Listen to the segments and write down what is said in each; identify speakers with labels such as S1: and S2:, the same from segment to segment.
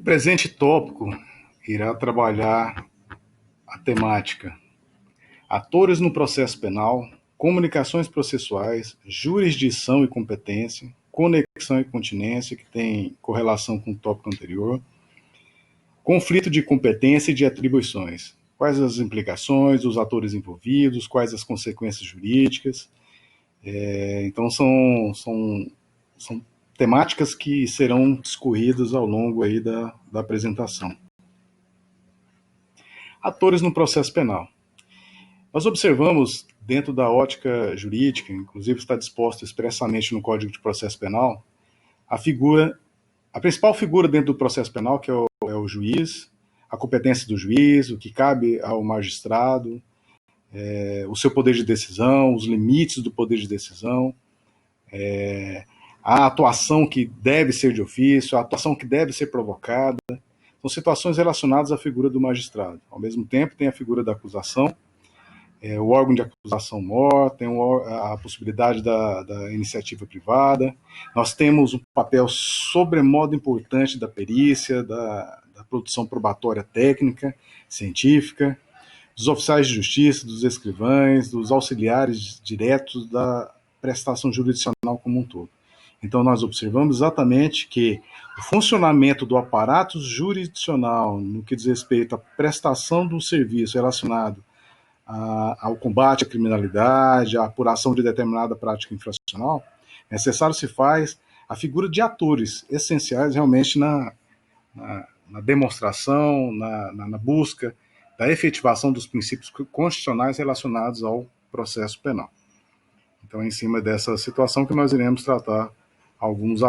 S1: presente tópico irá trabalhar a temática atores no processo penal, comunicações processuais, jurisdição e competência, conexão e continência, que tem correlação com o tópico anterior, conflito de competência e de atribuições. Quais as implicações, os atores envolvidos, quais as consequências jurídicas. Então, são temáticas que serão discorridas ao longo aí da apresentação. Atores no processo penal. Nós observamos, dentro da ótica jurídica, inclusive está disposto expressamente no Código de Processo Penal, a principal figura dentro do processo penal, que é o juiz, a competência do juiz, o que cabe ao magistrado, o seu poder de decisão, os limites do poder de decisão, a atuação que deve ser de ofício, a atuação que deve ser provocada. São situações relacionadas à figura do magistrado. Ao mesmo tempo, tem a figura da acusação, o órgão de acusação mor, tem a possibilidade da iniciativa privada. Nós temos um papel sobremodo importante da perícia, da produção probatória técnica, científica, dos oficiais de justiça, dos escrivães, dos auxiliares diretos da prestação jurisdicional como um todo. Então, nós observamos exatamente que o funcionamento do aparato jurisdicional, no que diz respeito à prestação do serviço relacionado ao combate à criminalidade, à apuração de determinada prática infracional, necessário se faz a figura de atores essenciais realmente na demonstração, na busca da efetivação dos princípios constitucionais relacionados ao processo penal. Então, é em cima dessa situação que nós iremos tratar alguns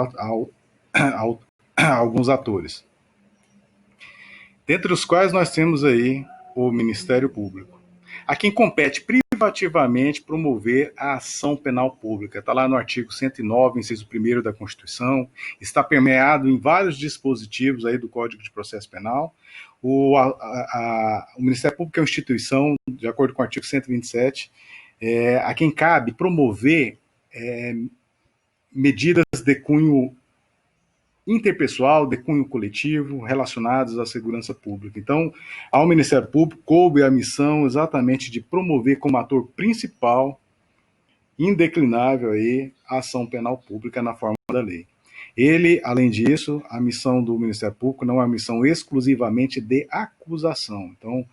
S1: atores, dentre os quais nós temos aí o Ministério Público, a quem compete privativamente promover a ação penal pública. Está lá no artigo 109, inciso 1º da Constituição, está permeado em vários dispositivos aí do Código de Processo Penal. O Ministério Público é uma instituição, de acordo com o artigo 127, a quem cabe promover medidas de cunho interpessoal, de cunho coletivo, relacionados à segurança pública. Então, ao Ministério Público coube a missão exatamente de promover como ator principal, indeclinável, aí, a ação penal pública na forma da lei. Ele, além disso, a missão do Ministério Público não é uma missão exclusivamente de acusação. Então,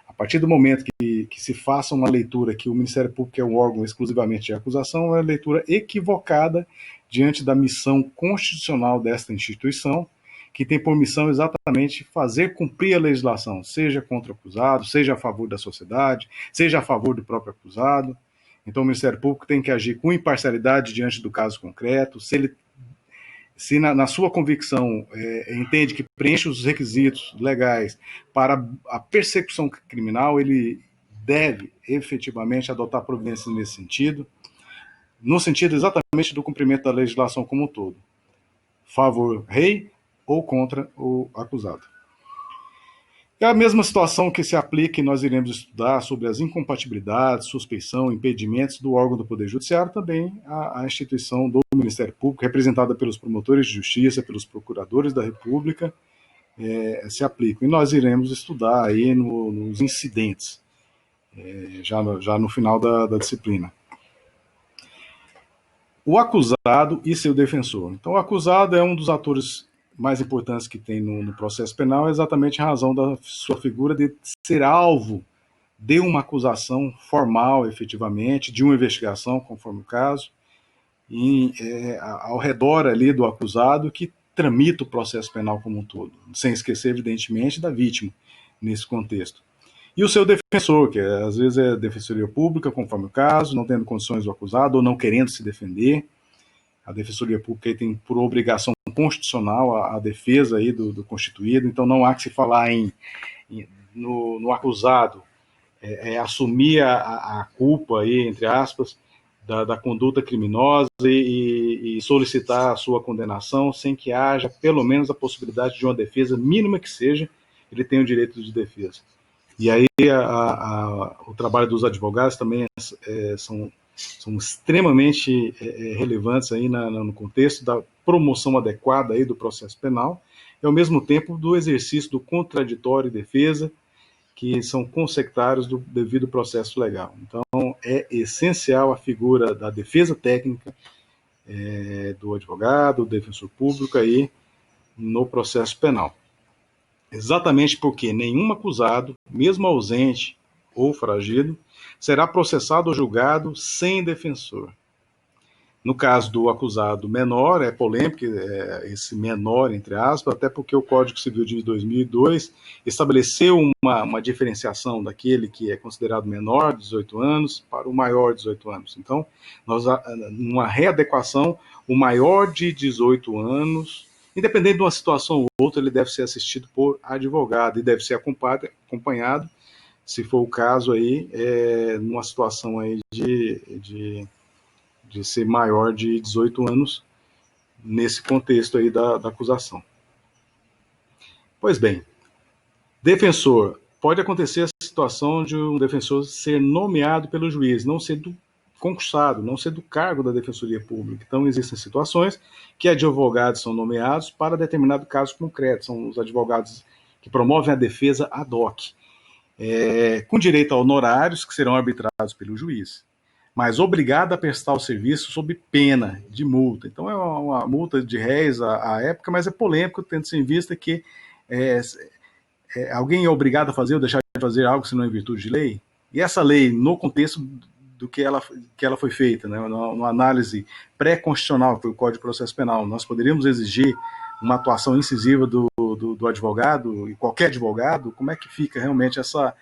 S1: a partir do momento que se faça uma leitura que o Ministério Público é um órgão exclusivamente de acusação, é uma leitura equivocada diante da missão constitucional desta instituição, que tem por missão exatamente fazer cumprir a legislação, seja contra o acusado, seja a favor da sociedade, seja a favor do próprio acusado. Então, o Ministério Público tem que agir com imparcialidade diante do caso concreto. Se na sua convicção entende que preenche os requisitos legais para a persecução criminal, ele deve efetivamente adotar providências nesse sentido, no sentido exatamente do cumprimento da legislação como um todo, favor rei ou contra o acusado. É a mesma situação que se aplica e nós iremos estudar sobre as incompatibilidades, suspeição, impedimentos do órgão do Poder Judiciário, também a instituição do Ministério Público, representada pelos promotores de justiça, pelos procuradores da República, se aplicam. E nós iremos estudar aí nos incidentes, já no final da disciplina. O acusado e seu defensor. Então, o acusado é um dos atores mais importantes que tem no processo penal, exatamente a razão da sua figura de ser alvo de uma acusação formal, efetivamente, de uma investigação, conforme o caso, e ao redor ali do acusado que tramita o processo penal como um todo, sem esquecer, evidentemente, da vítima nesse contexto. E o seu defensor, que às vezes é defensoria pública, conforme o caso, não tendo condições do acusado ou não querendo se defender. A defensoria pública tem por obrigação constitucional a defesa aí do constituído, então não há que se falar no acusado assumir a culpa, aí, entre aspas, da conduta criminosa e solicitar a sua condenação sem que haja pelo menos a possibilidade de uma defesa, mínima que seja, ele tem o direito de defesa. E aí o trabalho dos advogados também são extremamente relevantes aí no contexto da promoção adequada aí do processo penal e, ao mesmo tempo, do exercício do contraditório e defesa, que são consectários do devido processo legal. Então, é essencial a figura da defesa técnica, do advogado, do defensor público aí no processo penal. Exatamente porque nenhum acusado, mesmo ausente ou foragido, será processado ou julgado sem defensor. No caso do acusado menor, é polêmico esse menor, entre aspas, até porque o Código Civil de 2002 estabeleceu uma diferenciação daquele que é considerado menor de 18 anos para o maior de 18 anos. Então, numa readequação, o maior de 18 anos, independente de uma situação ou outra, ele deve ser assistido por advogado e deve ser acompanhado, se for o caso aí, numa situação aí de ser maior de 18 anos, nesse contexto aí da acusação. Pois bem, defensor. Pode acontecer a situação de um defensor ser nomeado pelo juiz, não ser concursado, não ser do cargo da Defensoria Pública. Então, existem situações que advogados são nomeados para determinado caso concreto, são os advogados que promovem a defesa ad hoc, com direito a honorários que serão arbitrados pelo juiz, mas obrigado a prestar o serviço sob pena de multa. Então é uma multa de réis à época, mas é polêmico, tendo-se em vista que alguém é obrigado a fazer ou deixar de fazer algo se não é em virtude de lei. E essa lei, no contexto do que ela foi feita, né, numa análise pré-constitucional pelo Código de Processo Penal, nós poderíamos exigir uma atuação incisiva do advogado, e qualquer advogado. Como é que fica realmente essa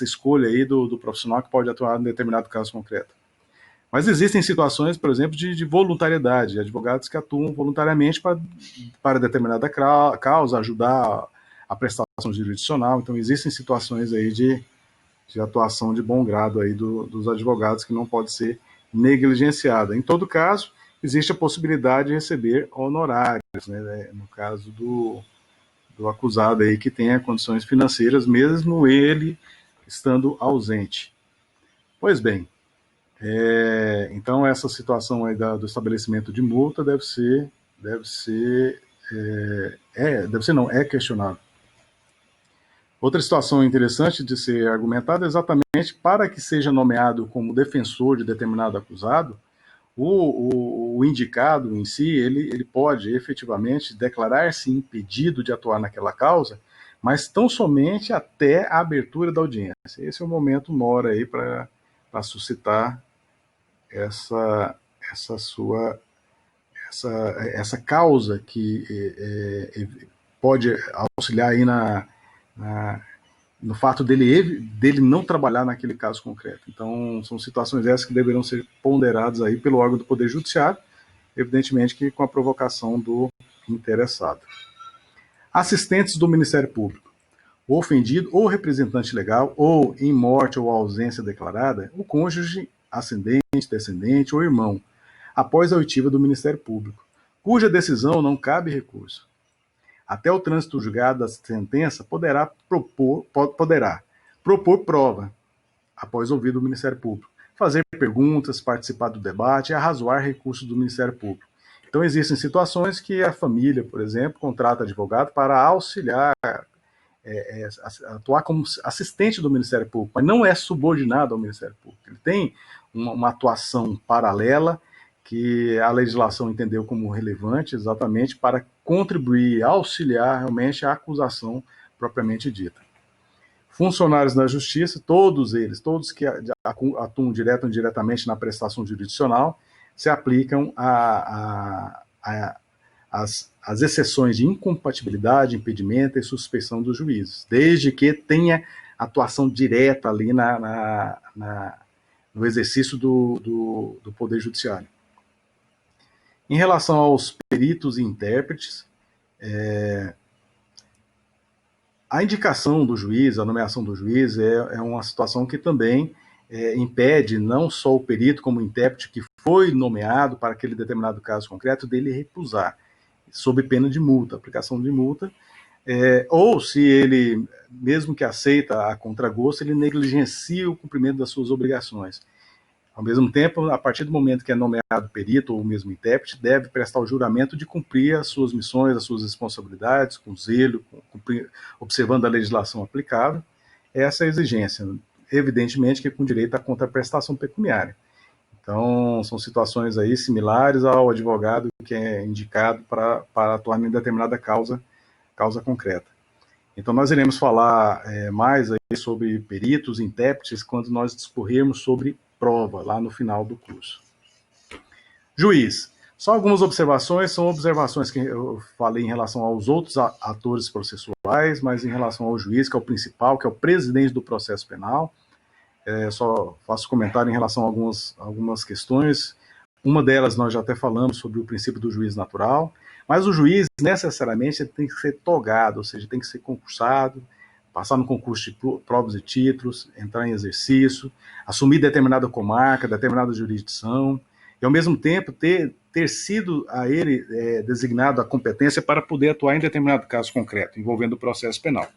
S1: escolha aí do profissional que pode atuar em determinado caso concreto? Mas existem situações, por exemplo, de voluntariedade, advogados que atuam voluntariamente para determinada causa, ajudar a prestação jurisdicional. Então, existem situações aí de atuação de bom grado aí dos advogados que não pode ser negligenciada. Em todo caso, existe a possibilidade de receber honorários, né, no caso do acusado aí que tenha condições financeiras, mesmo ele estando ausente. Pois bem, então essa situação aí do estabelecimento de multa é questionável. Outra situação interessante de ser argumentada é exatamente para que seja nomeado como defensor de determinado acusado, o indicado em si, ele pode efetivamente declarar-se impedido de atuar naquela causa, mas tão somente até a abertura da audiência. Esse é o momento mora aí para suscitar essa causa que pode auxiliar aí no fato dele não trabalhar naquele caso concreto. Então, são situações essas que deverão ser ponderadas aí pelo órgão do Poder Judiciário, evidentemente que com a provocação do interessado. Assistentes do Ministério Público. O ofendido ou representante legal, ou em morte ou ausência declarada, o cônjuge, ascendente, descendente ou irmão, após a oitiva do Ministério Público, cuja decisão não cabe recurso. Até o trânsito julgado da sentença poderá propor prova, após ouvido o Ministério Público, fazer perguntas, participar do debate e arrazoar recursos do Ministério Público. Então, existem situações que a família, por exemplo, contrata advogado para auxiliar, atuar como assistente do Ministério Público, mas não é subordinado ao Ministério Público. Ele tem uma atuação paralela que a legislação entendeu como relevante exatamente para contribuir, auxiliar realmente a acusação propriamente dita. Funcionários da Justiça, todos que atuam direto ou indiretamente na prestação jurisdicional, se aplicam as exceções de incompatibilidade, impedimento e suspeição dos juízes, desde que tenha atuação direta ali no exercício do Poder Judiciário. Em relação aos peritos e intérpretes, a indicação do juiz, a nomeação do juiz é uma situação que também impede não só o perito como o intérprete que foi nomeado para aquele determinado caso concreto dele recusar, sob pena de multa, aplicação de multa, ou se ele, mesmo que aceita a contragosto, ele negligencia o cumprimento das suas obrigações. Ao mesmo tempo, a partir do momento que é nomeado perito ou mesmo intérprete, deve prestar o juramento de cumprir as suas missões, as suas responsabilidades, com zelo, observando a legislação aplicável. Essa é a exigência, evidentemente que com direito à contraprestação pecuniária. Então, são situações aí similares ao advogado que é indicado para atuar em determinada causa concreta. Então, nós iremos falar mais aí sobre peritos, intérpretes, quando nós discorrermos sobre prova, lá no final do curso. Juiz. Só algumas observações, são observações que eu falei em relação aos outros atores processuais, mas em relação ao juiz, que é o principal, que é o presidente do processo penal. Só faço comentário em relação a algumas questões. Uma delas nós já até falamos sobre o princípio do juiz natural, mas o juiz necessariamente tem que ser togado, ou seja, tem que ser concursado, passar no concurso de provas e títulos, entrar em exercício, assumir determinada comarca, determinada jurisdição, e ao mesmo tempo ter sido a ele designado a competência para poder atuar em determinado caso concreto, envolvendo o processo penal.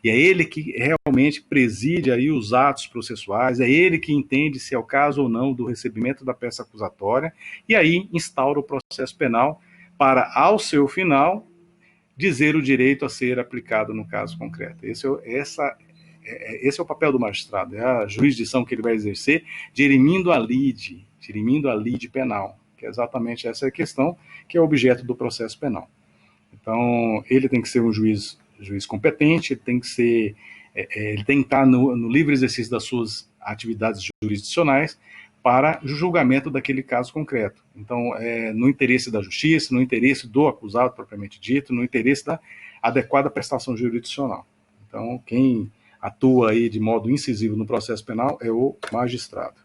S1: E é ele que realmente preside aí os atos processuais, é ele que entende se é o caso ou não do recebimento da peça acusatória, e aí instaura o processo penal para, ao seu final, dizer o direito a ser aplicado no caso concreto. Esse é o papel do magistrado, é a jurisdição que ele vai exercer, dirimindo a lide penal, que é exatamente essa questão que é o objeto do processo penal. Então, ele tem que ser um juiz competente, ele tem que estar no livre exercício das suas atividades jurisdicionais para o julgamento daquele caso concreto. Então, no interesse da justiça, no interesse do acusado propriamente dito, no interesse da adequada prestação jurisdicional. Então, quem atua aí de modo incisivo no processo penal é o magistrado.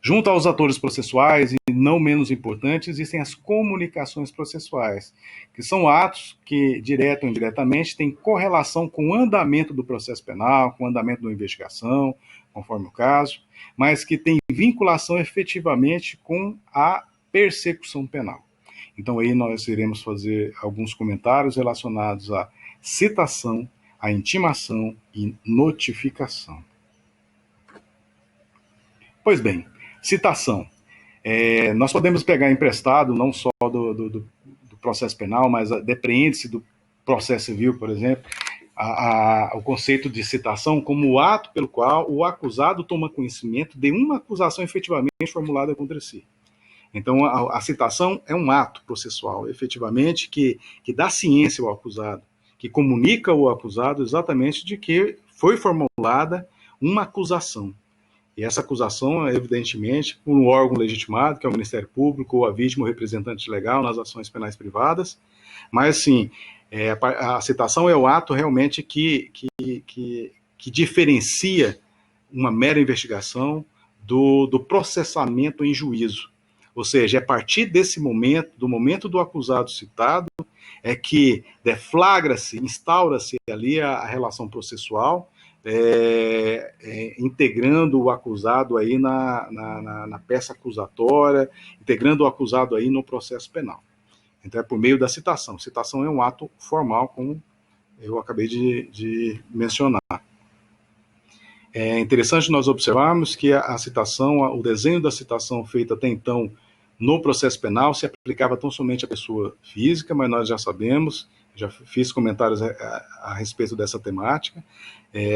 S1: Junto aos atores processuais, e não menos importantes, existem as comunicações processuais, que são atos que, direto ou indiretamente, têm correlação com o andamento do processo penal, com o andamento da investigação, conforme o caso, mas que têm vinculação efetivamente com a persecução penal. Então, aí nós iremos fazer alguns comentários relacionados à citação, à intimação e notificação. Pois bem, citação. Nós podemos pegar emprestado não só do processo penal, mas depreende-se do processo civil, por exemplo, o conceito de citação como o ato pelo qual o acusado toma conhecimento de uma acusação efetivamente formulada contra si. Então, a citação é um ato processual, efetivamente, que dá ciência ao acusado, que comunica ao acusado exatamente de que foi formulada uma acusação. E essa acusação, evidentemente, por um órgão legitimado, que é o Ministério Público, ou a vítima ou representante legal nas ações penais privadas. Mas, assim, a citação é o ato realmente que diferencia uma mera investigação do processamento em juízo. Ou seja, é a partir desse momento, do momento do acusado citado, é que deflagra-se, instaura-se ali a relação processual, integrando o acusado aí na peça acusatória, integrando o acusado aí no processo penal. Então é por meio da citação. Citação é um ato formal, como eu acabei de mencionar. É interessante nós observarmos que a citação, o desenho da citação feita até então no processo penal se aplicava tão somente à pessoa física, mas nós já sabemos, já fiz comentários a respeito dessa temática.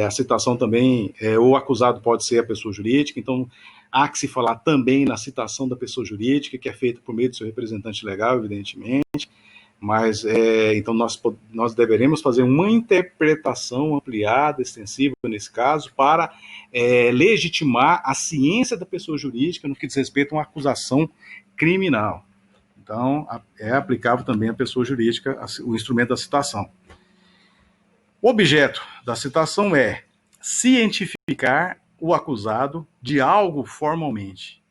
S1: A citação também, o acusado pode ser a pessoa jurídica, então há que se falar também na citação da pessoa jurídica, que é feita por meio do seu representante legal, evidentemente, mas então nós deveremos fazer uma interpretação ampliada, extensiva nesse caso, para legitimar a ciência da pessoa jurídica no que diz respeito a uma acusação criminal. Então, é aplicável também à pessoa jurídica o instrumento da citação. O objeto da citação é cientificar o acusado de algo formalmente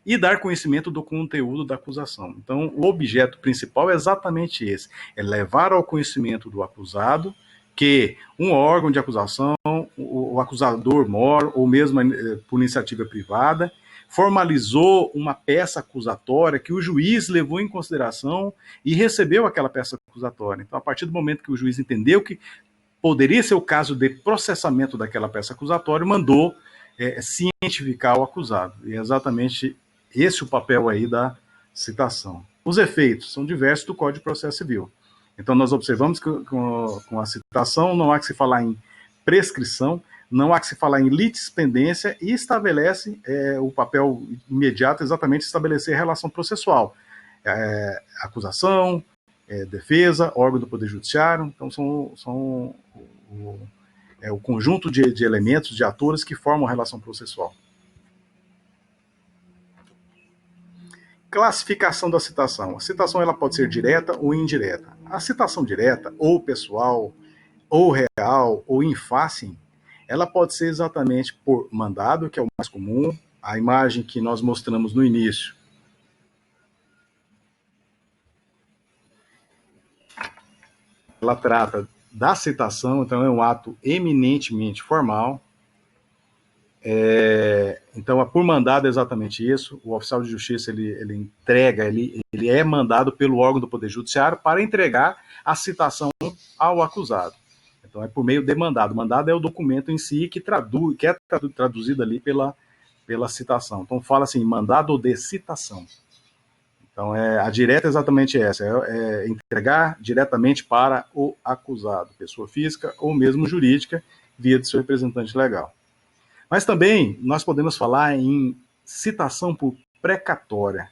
S1: e dar conhecimento do conteúdo da acusação. Então, o objeto principal é exatamente esse, é levar ao conhecimento do acusado que um órgão de acusação, o acusador mor, ou mesmo por iniciativa privada, formalizou uma peça acusatória que o juiz levou em consideração e recebeu aquela peça acusatória. Então, a partir do momento que o juiz entendeu que poderia ser o caso de processamento daquela peça acusatória, mandou cientificar o acusado. E é exatamente esse o papel aí da citação. Os efeitos são diversos do Código de Processo Civil. Então, nós observamos que com a citação não há que se falar em prescrição, não há que se falar em litispendência e estabelece o papel imediato exatamente estabelecer a relação processual. Acusação, defesa, órgão do Poder Judiciário, então são o conjunto de elementos, de atores que formam a relação processual. Classificação da citação. A citação ela pode ser direta ou indireta. A citação direta, ou pessoal, ou real, ou in facem, ela pode ser exatamente por mandado, que é o mais comum, a imagem que nós mostramos no início. Ela trata da citação, então é um ato eminentemente formal. Então, por mandado é exatamente isso. O oficial de justiça ele entrega, ele é mandado pelo órgão do Poder Judiciário para entregar a citação ao acusado. Então, é por meio de mandado. Mandado é o documento em si que é traduzido ali pela citação. Então, fala assim, mandado de citação. Então, a direta é exatamente essa, é entregar diretamente para o acusado, pessoa física ou mesmo jurídica, via de seu representante legal. Mas também nós podemos falar em citação por precatória.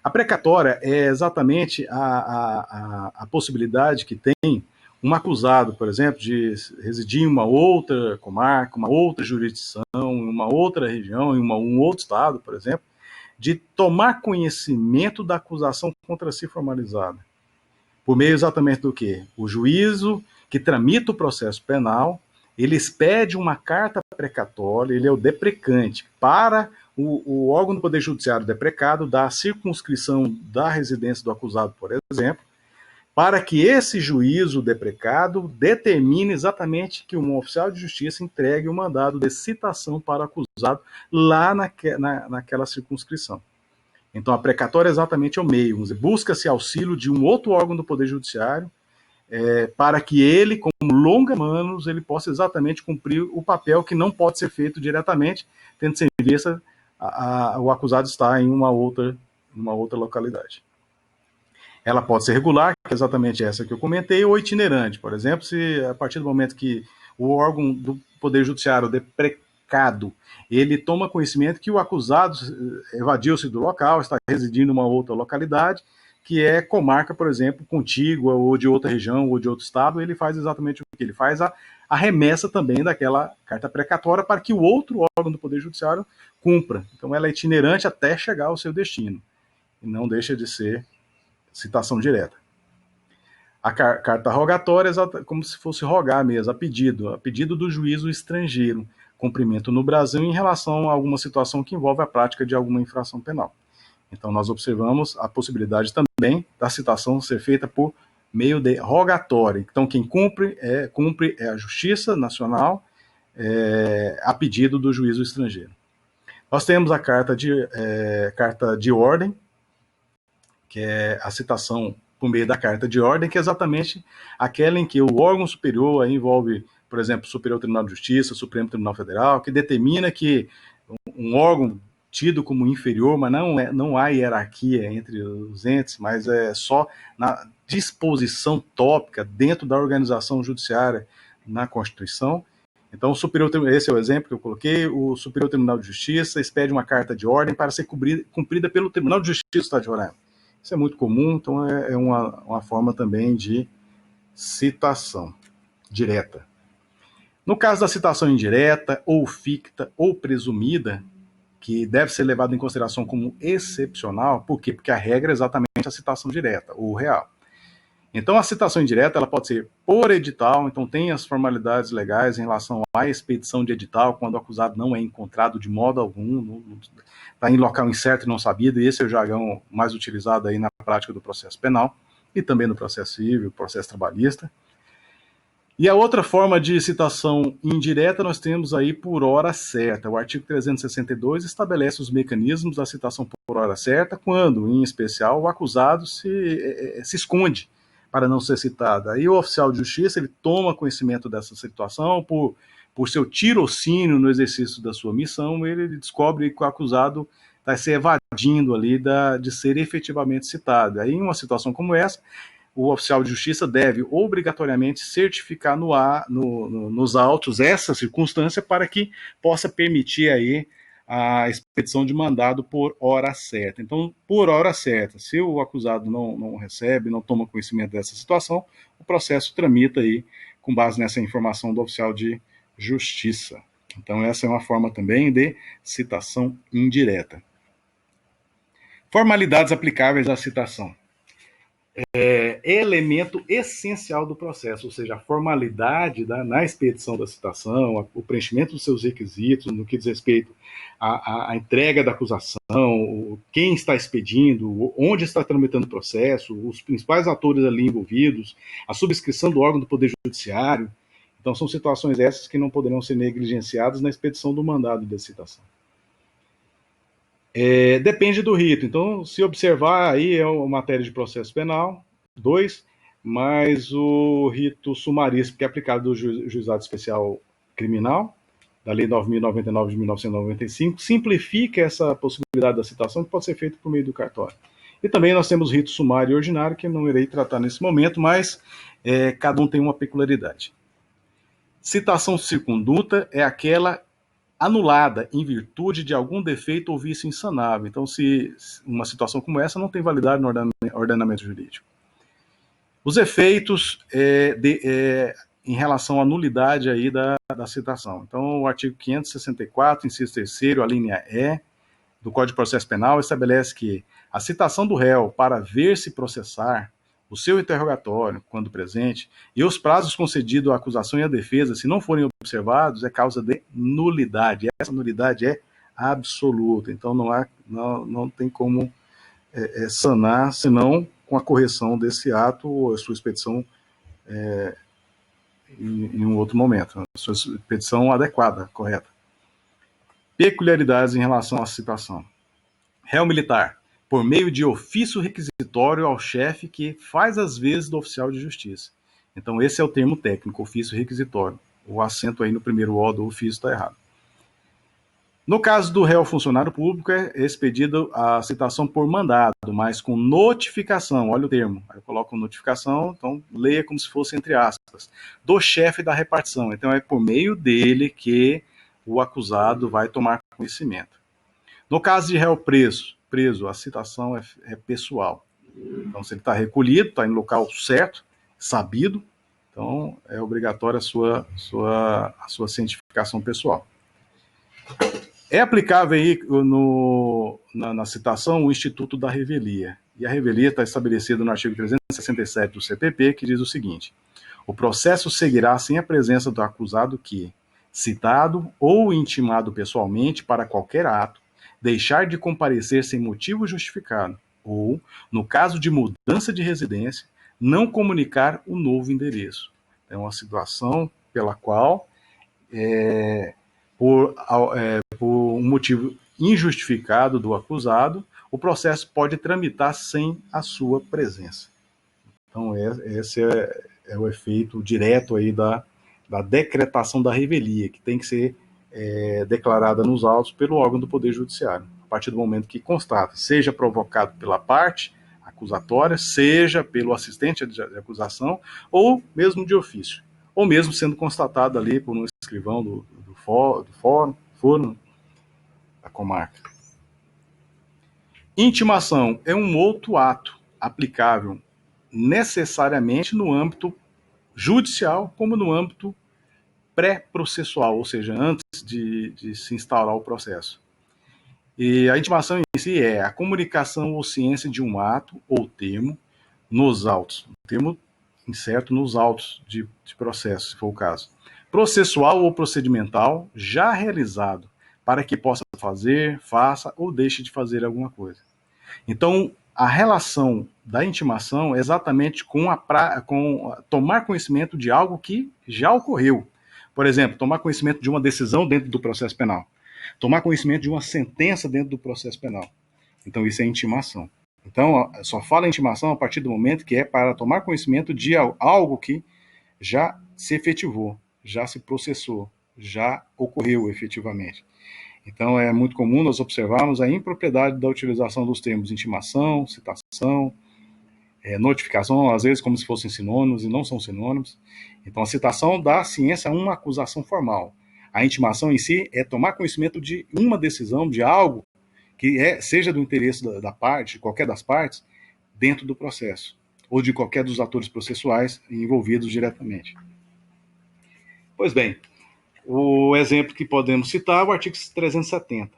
S1: A precatória é exatamente a possibilidade que tem um acusado, por exemplo, de residir em uma outra comarca, uma outra jurisdição, em uma outra região, em um outro estado, por exemplo, de tomar conhecimento da acusação contra si formalizada. Por meio exatamente do quê? O juízo que tramita o processo penal, ele expede uma carta precatória, ele é o deprecante, para o órgão do Poder Judiciário deprecado da circunscrição da residência do acusado, por exemplo, para que esse juízo deprecado determine exatamente que um oficial de justiça entregue o mandado de citação para o acusado lá naquela circunscrição. Então, a precatória é exatamente o meio. Busca-se auxílio de um outro órgão do Poder Judiciário para que ele, como longa-manos, ele possa exatamente cumprir o papel que não pode ser feito diretamente, tendo-se em vista o acusado estar em uma outra localidade. Ela pode ser regular, que é exatamente essa que eu comentei, ou itinerante. Por exemplo, se a partir do momento que o órgão do Poder Judiciário deprecado, ele toma conhecimento que o acusado evadiu-se do local, está residindo em uma outra localidade, que é comarca, por exemplo, contígua, ou de outra região, ou de outro estado, ele faz exatamente o que? Ele faz a remessa também daquela carta precatória para que o outro órgão do Poder Judiciário cumpra. Então ela é itinerante até chegar ao seu destino, e não deixa de ser citação direta. A carta rogatória é como se fosse rogar mesmo, a pedido do juízo estrangeiro, cumprimento no Brasil em relação a alguma situação que envolve a prática de alguma infração penal. Então, nós observamos a possibilidade também da citação ser feita por meio de rogatória. Então, quem cumpre é a Justiça Nacional, a pedido do juízo estrangeiro. Nós temos a carta de ordem, que é a citação por meio da carta de ordem, que é exatamente aquela em que o órgão superior aí envolve, por exemplo, o Superior Tribunal de Justiça, o Supremo Tribunal Federal, que determina que um órgão tido como inferior, mas não há hierarquia entre os entes, mas é só na disposição tópica dentro da organização judiciária na Constituição. Então, esse é o exemplo que eu coloquei, o Superior Tribunal de Justiça expede uma carta de ordem para ser cumprida pelo Tribunal de Justiça do Estado de Roraima. Isso é muito comum, então é uma forma também de citação direta. No caso da citação indireta, ou ficta, ou presumida, que deve ser levado em consideração como excepcional, por quê? Porque a regra é exatamente a citação direta, ou real. Então, a citação indireta ela pode ser por edital, então tem as formalidades legais em relação à expedição de edital, quando o acusado não é encontrado de modo algum, está em local incerto e não sabido, e esse é o jargão mais utilizado aí na prática do processo penal, e também no processo civil, processo trabalhista. E a outra forma de citação indireta nós temos aí por hora certa. O artigo 362 estabelece os mecanismos da citação por hora certa, quando, em especial, o acusado se esconde para não ser citado. Aí o oficial de justiça ele toma conhecimento dessa situação por por seu tirocínio no exercício da sua missão, ele descobre que o acusado está se evadindo ali de ser efetivamente citado. Aí, em uma situação como essa, o oficial de justiça deve obrigatoriamente certificar nos autos essa circunstância para que possa permitir aí a expedição de mandado por hora certa. Então, por hora certa, se o acusado não recebe, não toma conhecimento dessa situação, o processo tramita aí com base nessa informação do oficial de justiça. Então, essa é uma forma também de citação indireta. Formalidades aplicáveis à citação. Elemento essencial do processo, ou seja, a formalidade na expedição da citação, o preenchimento dos seus requisitos, no que diz respeito à entrega da acusação, quem está expedindo, onde está tramitando o processo, os principais atores ali envolvidos, a subscrição do órgão do Poder Judiciário. Então, são situações essas que não poderão ser negligenciadas na expedição do mandado de citação. Depende do rito. Então, se observar, aí é uma matéria de processo penal, 2, mais o rito sumaríssimo, que é aplicado do Juizado Especial Criminal, da Lei 9.099 de 1995, simplifica essa possibilidade da citação, que pode ser feita por meio do cartório. E também nós temos rito sumário e ordinário, que eu não irei tratar nesse momento, mas cada um tem uma peculiaridade. Citação circunduta é aquela anulada em virtude de algum defeito ou vício insanável. Então, se uma situação como essa não tem validade no ordenamento jurídico. Os efeitos em relação à nulidade aí da citação. Então, o artigo 564, inciso 3º, a linha E, do Código de Processo Penal, estabelece que a citação do réu para ver-se processar, o seu interrogatório, quando presente, e os prazos concedidos à acusação e à defesa, se não forem observados, é causa de nulidade. Essa nulidade é absoluta. Então, não tem como sanar, senão com a correção desse ato ou a sua expedição em um outro momento. A sua expedição adequada, correta. Peculiaridades em relação à citação. Réu militar, por meio de ofício requisitório ao chefe que faz as vezes do oficial de justiça. Então, esse é o termo técnico, ofício requisitório. O acento aí no primeiro O do ofício está errado. No caso do réu funcionário público, é expedida a citação por mandado, mas com notificação, olha o termo, aí eu coloco notificação, então leia como se fosse entre aspas, do chefe da repartição. Então, é por meio dele que o acusado vai tomar conhecimento. No caso de réu preso, a citação é pessoal. Então, se ele está recolhido, está em local certo, sabido, então é obrigatória a sua cientificação pessoal. É aplicável aí na citação o Instituto da Revelia. E a revelia está estabelecida no artigo 367 do CPP, que diz o seguinte: o processo seguirá sem a presença do acusado que, citado ou intimado pessoalmente para qualquer ato, deixar de comparecer sem motivo justificado, ou, no caso de mudança de residência, não comunicar o novo endereço. É uma situação pela qual, por um motivo injustificado do acusado, o processo pode tramitar sem a sua presença. Então, esse é o efeito direto aí da decretação da revelia, que tem que ser declarada nos autos pelo órgão do Poder Judiciário, a partir do momento que constata, seja provocado pela parte acusatória, seja pelo assistente de acusação, ou mesmo de ofício, ou mesmo sendo constatado ali por um escrivão do fórum da comarca. Intimação é um outro ato aplicável necessariamente no âmbito judicial, como no âmbito pré-processual, ou seja, antes de se instaurar o processo. E a intimação em si é a comunicação ou ciência de um ato ou termo nos autos, um termo incerto nos autos de processo, se for o caso, processual ou procedimental, já realizado, para que possa fazer, faça ou deixe de fazer alguma coisa. Então, a relação da intimação é exatamente com tomar conhecimento de algo que já ocorreu. Por exemplo, tomar conhecimento de uma decisão dentro do processo penal. Tomar conhecimento de uma sentença dentro do processo penal. Então, isso é intimação. Então, só fala intimação a partir do momento que é para tomar conhecimento de algo que já se efetivou, já se processou, já ocorreu efetivamente. Então, é muito comum nós observarmos a impropriedade da utilização dos termos intimação, citação, notificação, às vezes como se fossem sinônimos e não são sinônimos. Então, a citação da ciência é uma acusação formal. A intimação em si é tomar conhecimento de uma decisão, de algo que seja do interesse da parte, qualquer das partes, dentro do processo, ou de qualquer dos atores processuais envolvidos diretamente. Pois bem, o exemplo que podemos citar é o artigo 370.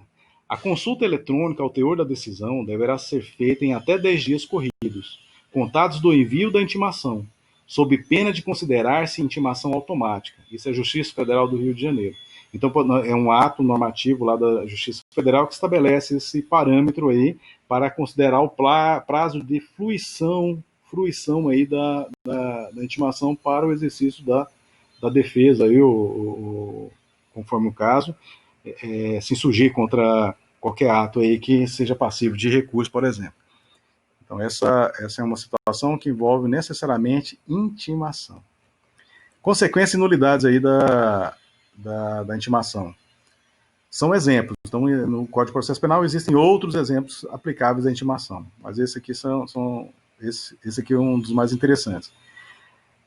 S1: A consulta eletrônica ao teor da decisão deverá ser feita em até 10 dias corridos, contados do envio da intimação, sob pena de considerar-se intimação automática. Isso é a Justiça Federal do Rio de Janeiro. Então, é um ato normativo lá da Justiça Federal que estabelece esse parâmetro aí para considerar o prazo de fruição aí da intimação para o exercício da defesa, aí, conforme o caso, se insurgir contra qualquer ato aí que seja passivo de recurso, por exemplo. Então, essa é uma situação que envolve necessariamente intimação. Consequências e nulidades aí da intimação. São exemplos. Então, no Código de Processo Penal existem outros exemplos aplicáveis à intimação, mas esse aqui esse aqui é um dos mais interessantes.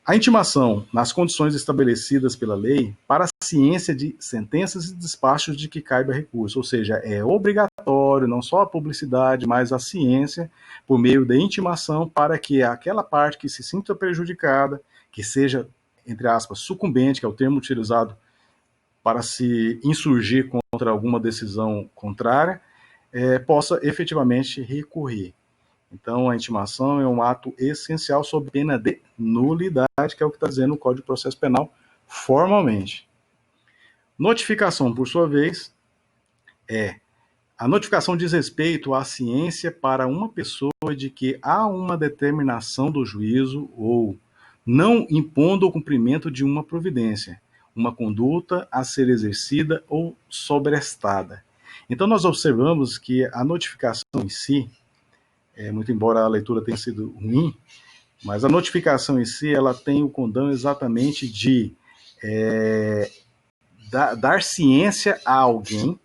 S1: A intimação, nas condições estabelecidas pela lei, para a ciência de sentenças e despachos de que caiba recurso, ou seja, é obrigatório não só a publicidade, mas a ciência, por meio da intimação, para que aquela parte que se sinta prejudicada, que seja, entre aspas, sucumbente, que é o termo utilizado para se insurgir contra alguma decisão contrária, possa efetivamente recorrer. Então, a intimação é um ato essencial sob pena de nulidade, que é o que está dizendo o Código de Processo Penal formalmente. Notificação, por sua vez, a notificação diz respeito à ciência para uma pessoa de que há uma determinação do juízo ou não impondo o cumprimento de uma providência, uma conduta a ser exercida ou sobrestada. Então, nós observamos que a notificação em si, muito embora a leitura tenha sido ruim, mas a notificação em si, ela tem o condão exatamente de dar ciência a alguém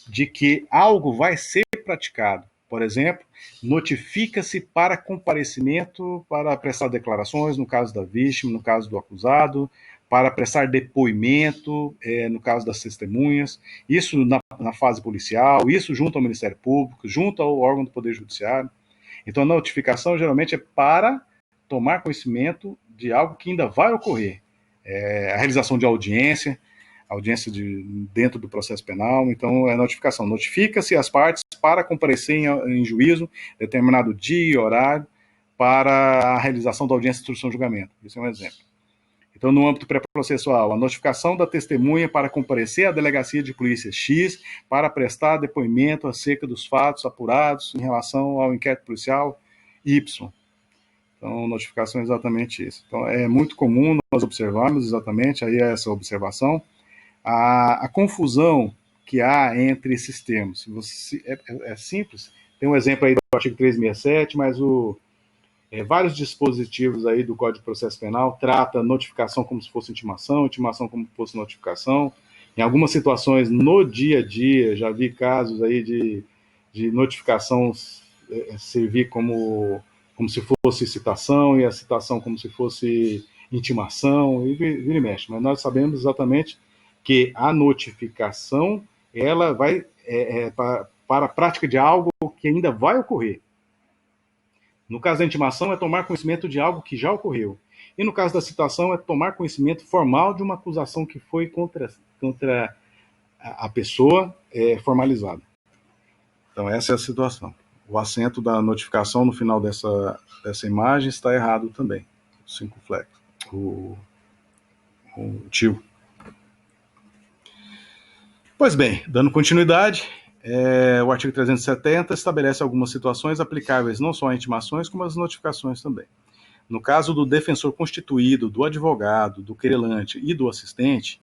S1: de que algo vai ser praticado. Por exemplo, notifica-se para comparecimento, para prestar declarações, no caso da vítima, no caso do acusado, para prestar depoimento, no caso das testemunhas, isso na fase policial, isso junto ao Ministério Público, junto ao órgão do Poder Judiciário. Então, a notificação geralmente é para tomar conhecimento de algo que ainda vai ocorrer. A realização de audiência dentro do processo penal, então é notificação. Notifica-se as partes para comparecer em juízo, determinado dia e horário, para a realização da audiência de instrução e julgamento. Isso é um exemplo. Então, no âmbito pré-processual, a notificação da testemunha para comparecer à delegacia de polícia X para prestar depoimento acerca dos fatos apurados em relação ao inquérito policial Y. Então, notificação é exatamente isso. Então, é muito comum nós observarmos exatamente aí essa observação, a confusão que há entre esses termos. É simples. Tem um exemplo aí do artigo 367, mas vários dispositivos aí do Código de Processo Penal trata notificação como se fosse intimação como se fosse notificação. Em algumas situações, no dia a dia, já vi casos aí de notificação servir como se fosse citação, e a citação como se fosse intimação, e vira e mexe. Mas nós sabemos exatamente que a notificação, ela vai para a prática de algo que ainda vai ocorrer. No caso da intimação, é tomar conhecimento de algo que já ocorreu. E no caso da citação, é tomar conhecimento formal de uma acusação que foi contra a pessoa formalizada. Então, essa é a situação. O acento da notificação no final dessa imagem está errado também. 5 flecos. O tio. Pois bem, dando continuidade, o artigo 370 estabelece algumas situações aplicáveis não só a intimações, como às notificações também. No caso do defensor constituído, do advogado, do querelante e do assistente,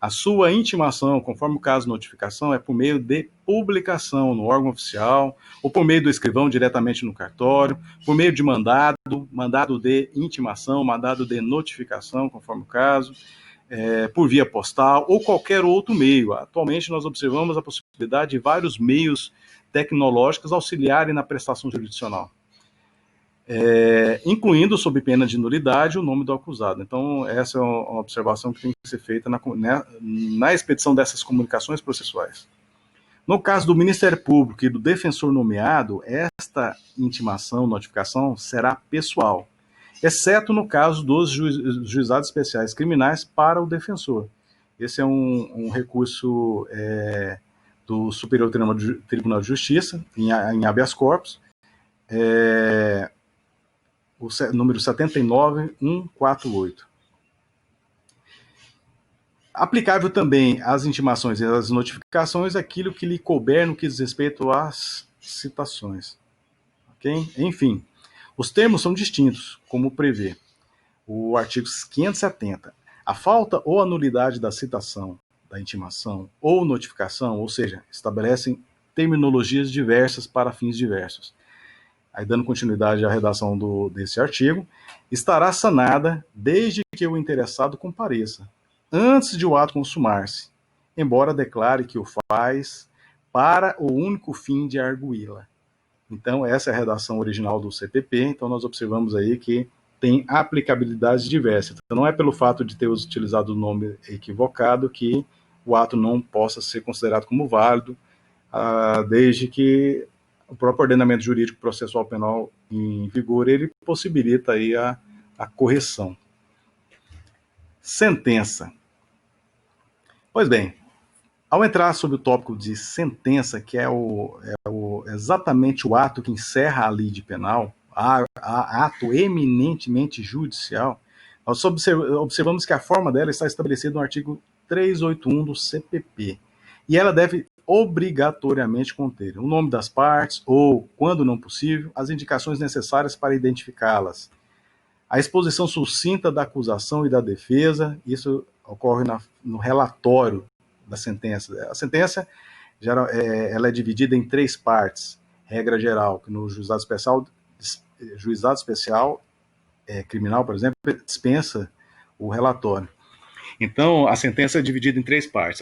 S1: a sua intimação, conforme o caso de notificação, é por meio de publicação no órgão oficial, ou por meio do escrivão diretamente no cartório, por meio de mandado de intimação, mandado de notificação, conforme o caso, por via postal ou qualquer outro meio. Atualmente nós observamos a possibilidade de vários meios tecnológicos auxiliarem na prestação jurisdicional, incluindo, sob pena de nulidade, o nome do acusado. Então, essa é uma observação que tem que ser feita na expedição dessas comunicações processuais. No caso do Ministério Público e do defensor nomeado, esta intimação, notificação, será pessoal, exceto no caso dos juizados especiais criminais para o defensor. Esse é um recurso do Superior Tribunal de Justiça, em habeas corpus, o número 79148. Aplicável também às intimações e às notificações aquilo que lhe couber no que diz respeito às citações. Okay? Enfim, os termos são distintos, como prevê o artigo 570. A falta ou a nulidade da citação, da intimação ou notificação, ou seja, estabelecem terminologias diversas para fins diversos. Aí, dando continuidade à redação desse artigo, estará sanada desde que o interessado compareça, antes de o ato consumar-se, embora declare que o faz para o único fim de arguí-la. Então, essa é a redação original do CPP, então nós observamos aí que tem aplicabilidades diversas. Então, não é pelo fato de ter utilizado o nome equivocado que o ato não possa ser considerado como válido, desde que o próprio ordenamento jurídico processual penal em vigor, ele possibilita aí a correção. Sentença. Pois bem, ao entrar sobre o tópico de sentença, que é exatamente o ato que encerra a lide penal, ato eminentemente judicial, nós observamos que a forma dela está estabelecida no artigo 381 do CPP, e ela deve obrigatoriamente conter o nome das partes ou, quando não possível, as indicações necessárias para identificá-las. A exposição sucinta da acusação e da defesa, isso ocorre no relatório da sentença. A sentença ela é dividida em 3 partes, regra geral, que no juizado especial criminal, por exemplo, dispensa o relatório. Então, a sentença é dividida em 3 partes,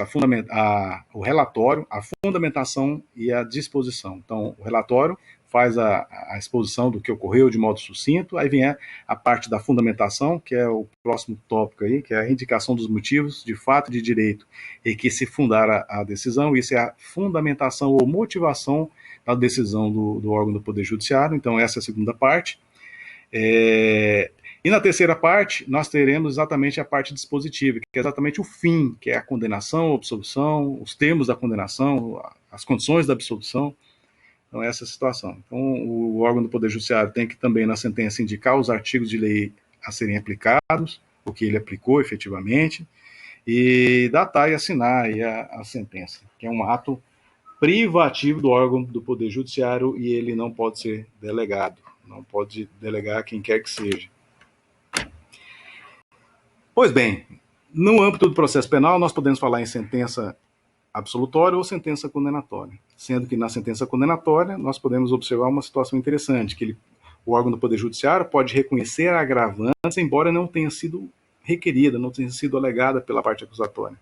S1: o relatório, a fundamentação e a disposição. Então, o relatório faz a exposição do que ocorreu de modo sucinto, aí vem a parte da fundamentação, que é o próximo tópico aí, que é a indicação dos motivos de fato e de direito em que se fundar a decisão. Isso é a fundamentação ou motivação da decisão do órgão do Poder Judiciário. Então, essa é a segunda parte. E na terceira parte, nós teremos exatamente a parte dispositiva, que é exatamente o fim, que é a condenação, a absolução, os termos da condenação, as condições da absolução. Então, essa é a situação. Então, o órgão do Poder Judiciário tem que também, na sentença, indicar os artigos de lei a serem aplicados, o que ele aplicou efetivamente, e datar e assinar aí a sentença, que é um ato privativo do órgão do Poder Judiciário e ele não pode ser delegado, não pode delegar quem quer que seja. Pois bem, no âmbito do processo penal, nós podemos falar em sentença absolutória ou sentença condenatória, sendo que na sentença condenatória nós podemos observar uma situação interessante, que o órgão do Poder Judiciário pode reconhecer agravantes, embora não tenha sido requerida, não tenha sido alegada pela parte acusatória.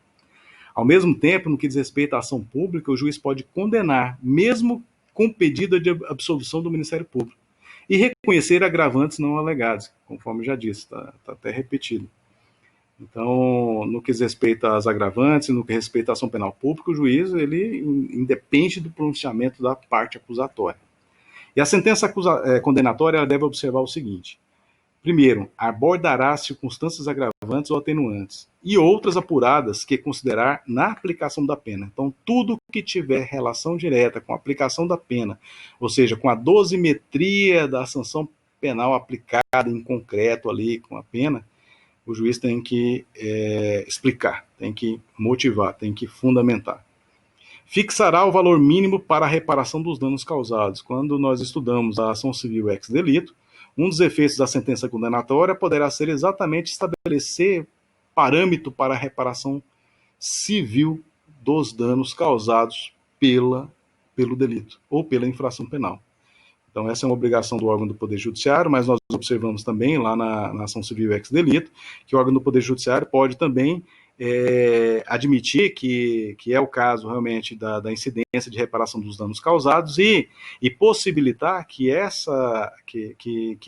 S1: Ao mesmo tempo, no que diz respeito à ação pública, o juiz pode condenar, mesmo com pedido de absolvição do Ministério Público, e reconhecer agravantes não alegados, conforme já disse, está até repetido. Então, no que diz respeito às agravantes, no que respeita à ação penal pública, o juiz ele independe do pronunciamento da parte acusatória. E a sentença condenatória ela deve observar o seguinte: primeiro, abordará circunstâncias agravantes ou atenuantes, e outras apuradas que considerar na aplicação da pena. Então, tudo que tiver relação direta com a aplicação da pena, ou seja, com a dosimetria da sanção penal aplicada em concreto ali com a pena, o juiz tem que explicar, tem que motivar, tem que fundamentar. Fixará o valor mínimo para a reparação dos danos causados. Quando nós estudamos a ação civil ex delito, um dos efeitos da sentença condenatória poderá ser exatamente estabelecer parâmetro para a reparação civil dos danos causados pelo delito ou pela infração penal. Então, essa é uma obrigação do órgão do Poder Judiciário, mas nós observamos também, lá na ação civil ex delito, que o órgão do Poder Judiciário pode também admitir que é o caso realmente da incidência de reparação dos danos causados e possibilitar que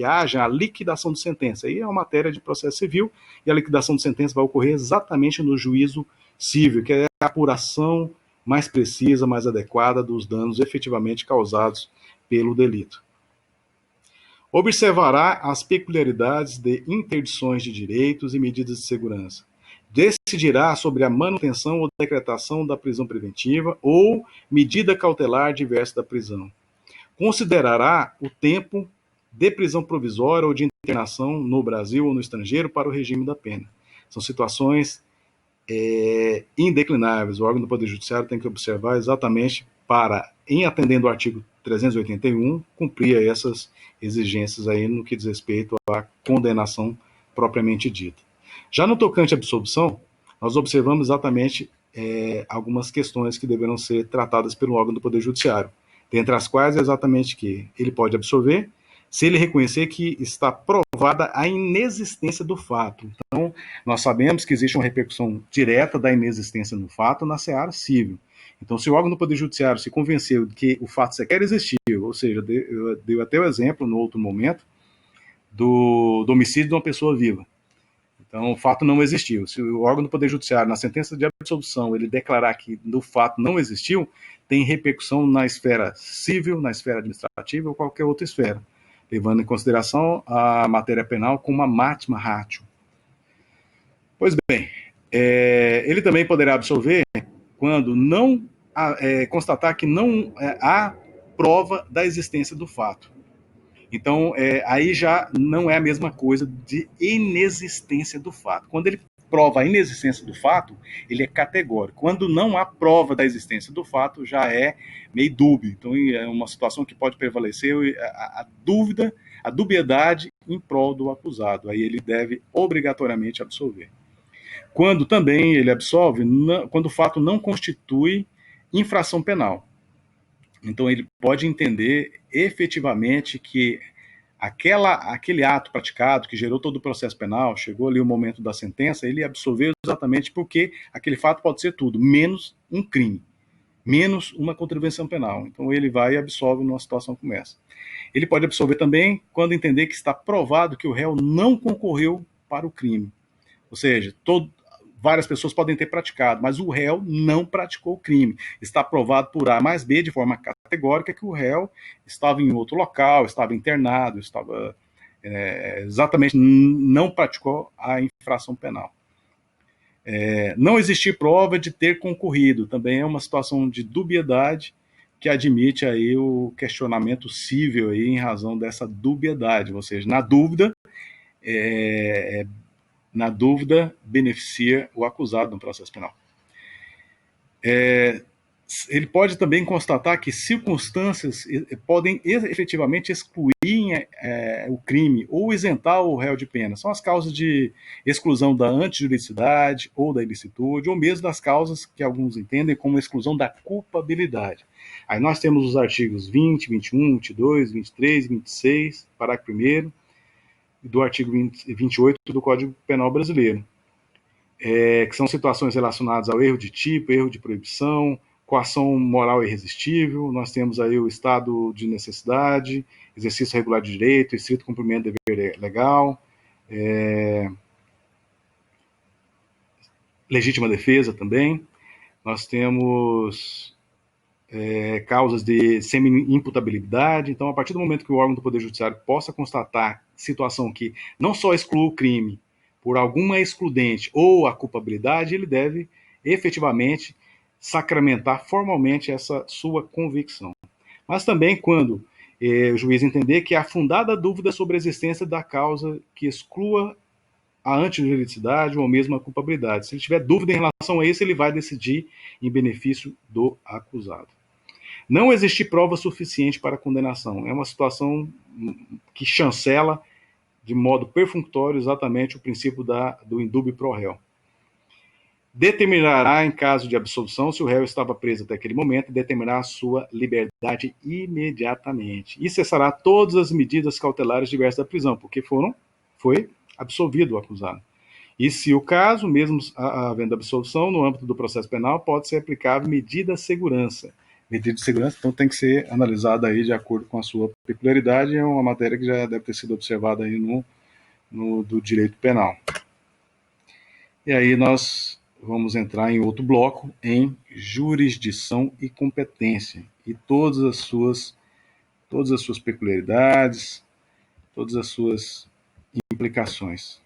S1: haja a liquidação de sentença. Aí é uma matéria de processo civil e a liquidação de sentença vai ocorrer exatamente no juízo civil, que é a apuração mais precisa, mais adequada dos danos efetivamente causados pelo delito. Observará as peculiaridades de interdições de direitos e medidas de segurança. Decidirá sobre a manutenção ou decretação da prisão preventiva ou medida cautelar diversa da prisão. Considerará o tempo de prisão provisória ou de internação no Brasil ou no estrangeiro para o regime da pena. São situações indeclináveis. O órgão do Poder Judiciário tem que observar exatamente para, em atendendo ao artigo 381, cumprir essas exigências aí no que diz respeito à condenação propriamente dita. Já no tocante à absolvição, nós observamos exatamente algumas questões que deverão ser tratadas pelo órgão do Poder Judiciário, dentre as quais é exatamente que ele pode absolver se ele reconhecer que está provada a inexistência do fato. Então, nós sabemos que existe uma repercussão direta da inexistência do fato na seara civil. Então, se o órgão do Poder Judiciário se convenceu de que o fato sequer existiu, ou seja, deu até o exemplo no outro momento do homicídio de uma pessoa viva. Então, o fato não existiu. Se o órgão do Poder Judiciário, na sentença de absolvição, ele declarar que o fato não existiu, tem repercussão na esfera civil, na esfera administrativa ou qualquer outra esfera, levando em consideração a matéria penal como uma máxima ratio. Pois bem, ele também poderá absolver quando não constatar que não há prova da existência do fato. Então, aí já não é a mesma coisa de inexistência do fato. Quando ele prova a inexistência do fato, ele é categórico. Quando não há prova da existência do fato, já é meio dúbio. Então, é uma situação que pode prevalecer a dúvida, a dubiedade em prol do acusado. Aí ele deve obrigatoriamente absolver. Quando também ele absolve, quando o fato não constitui infração penal. Então, ele pode entender efetivamente que aquele ato praticado que gerou todo o processo penal, chegou ali o momento da sentença, ele absolveu exatamente porque aquele fato pode ser tudo, menos um crime, menos uma contravenção penal. Então, ele vai e absolve numa situação como essa. Ele pode absolver também quando entender que está provado que o réu não concorreu para o crime. Ou seja, várias pessoas podem ter praticado, mas o réu não praticou o crime. Está provado por A mais B de forma categórica que o réu estava em outro local, estava internado, estava exatamente não praticou a infração penal. Não existir prova de ter concorrido, também é uma situação de dubiedade que admite aí o questionamento cível aí em razão dessa dubiedade, ou seja, na dúvida beneficia o acusado no processo penal. Ele pode também constatar que circunstâncias podem efetivamente excluir o crime ou isentar o réu de pena. São as causas de exclusão da antijuridicidade ou da ilicitude, ou mesmo das causas que alguns entendem como exclusão da culpabilidade. Aí nós temos os artigos 20, 21, 22, 23 e 26, parágrafo 1º, do artigo 28 do Código Penal Brasileiro, que são situações relacionadas ao erro de tipo, erro de proibição, coação moral irresistível. Nós temos aí o estado de necessidade, exercício regular de direito, estrito cumprimento do dever legal, legítima defesa também. Nós temos causas de semi-imputabilidade. Então, a partir do momento que o órgão do Poder Judiciário possa constatar situação que não só exclua o crime por alguma excludente ou a culpabilidade, ele deve efetivamente sacramentar formalmente essa sua convicção. Mas também quando o juiz entender que há fundada dúvida sobre a existência da causa que exclua a antijuridicidade ou mesmo a culpabilidade. Se ele tiver dúvida em relação a isso, ele vai decidir em benefício do acusado. Não existir prova suficiente para a condenação. É uma situação que chancela de modo perfunctório exatamente o princípio do indúbio pro réu. determinará, em caso de absolução, se o réu estava preso até aquele momento, e determinará a sua liberdade imediatamente. E cessará todas as medidas cautelares diversas da prisão, porque foi absolvido o acusado. E se o caso, mesmo havendo absolução, no âmbito do processo penal, pode ser aplicável medida de segurança. Medida de segurança, então, tem que ser analisada aí de acordo com a sua peculiaridade, é uma matéria que já deve ter sido observada aí do direito penal. E aí nós vamos entrar em outro bloco, em jurisdição e competência, e todas as suas peculiaridades, todas as suas implicações.